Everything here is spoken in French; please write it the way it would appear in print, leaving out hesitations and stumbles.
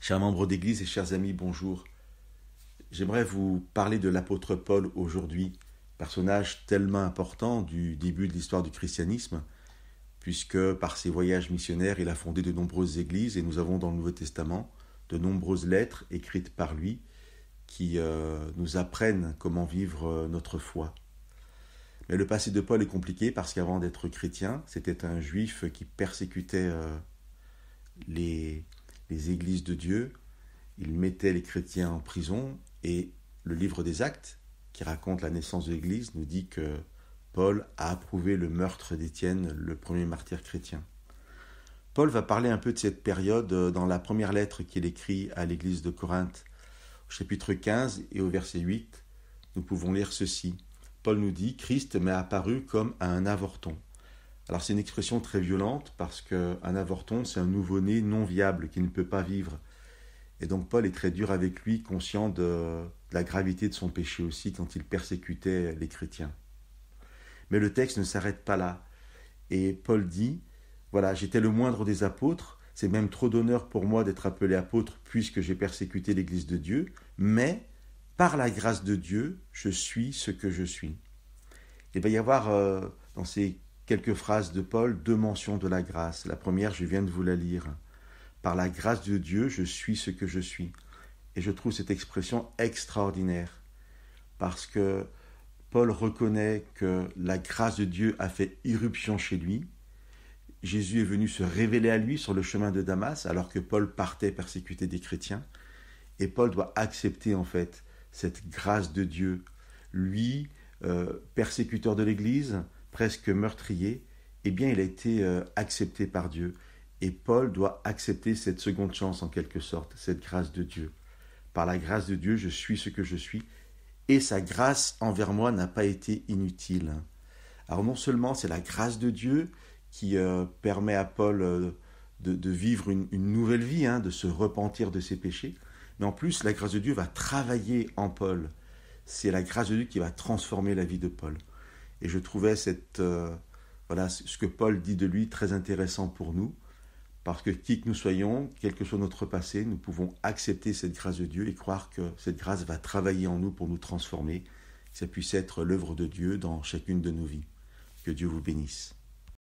Chers membres d'Église et chers amis, bonjour. J'aimerais vous parler de l'apôtre Paul aujourd'hui, personnage tellement important du début de l'histoire du christianisme, puisque par ses voyages missionnaires, il a fondé de nombreuses églises et nous avons dans le Nouveau Testament de nombreuses lettres écrites par lui qui nous apprennent comment vivre notre foi. Mais le passé de Paul est compliqué parce qu'avant d'être chrétien, c'était un juif qui persécutait les églises de Dieu. Il mettait les chrétiens en prison et le livre des Actes, qui raconte la naissance de l'Église, nous dit que Paul a approuvé le meurtre d'Étienne, le premier martyr chrétien. Paul va parler un peu de cette période dans la première lettre qu'il écrit à l'Église de Corinthe, au chapitre 15 et au verset 8. Nous pouvons lire ceci. Paul nous dit « Christ m'est apparu comme à un avorton ». Alors c'est une expression très violente parce qu'un avorton, c'est un nouveau-né non viable qui ne peut pas vivre. Et donc Paul est très dur avec lui, conscient de la gravité de son péché aussi quand il persécutait les chrétiens. Mais le texte ne s'arrête pas là. Et Paul dit, voilà, j'étais le moindre des apôtres, c'est même trop d'honneur pour moi d'être appelé apôtre puisque j'ai persécuté l'Église de Dieu, mais par la grâce de Dieu, je suis ce que je suis. Il va y avoir dans ces quelques phrases de Paul deux mentions de la grâce. La première, je viens de vous la lire. Par la grâce de Dieu, je suis ce que je suis. Et je trouve cette expression extraordinaire, parce que Paul reconnaît que la grâce de Dieu a fait irruption chez lui. Jésus est venu se révéler à lui sur le chemin de Damas, alors que Paul partait persécuter des chrétiens. Et Paul doit accepter en fait cette grâce de Dieu. Lui, persécuteur de l'Église, presque meurtrier, eh bien il a été accepté par Dieu. Et Paul doit accepter cette seconde chance en quelque sorte, cette grâce de Dieu. Par la grâce de Dieu, je suis ce que je suis. Et sa grâce envers moi n'a pas été inutile. Alors non seulement c'est la grâce de Dieu qui permet à Paul de vivre une nouvelle vie, de se repentir de ses péchés, mais en plus la grâce de Dieu va travailler en Paul. C'est la grâce de Dieu qui va transformer la vie de Paul. Et je trouvais voilà, ce que Paul dit de lui très intéressant pour nous. Parce que qui que nous soyons, quel que soit notre passé, nous pouvons accepter cette grâce de Dieu et croire que cette grâce va travailler en nous pour nous transformer, que ça puisse être l'œuvre de Dieu dans chacune de nos vies. Que Dieu vous bénisse.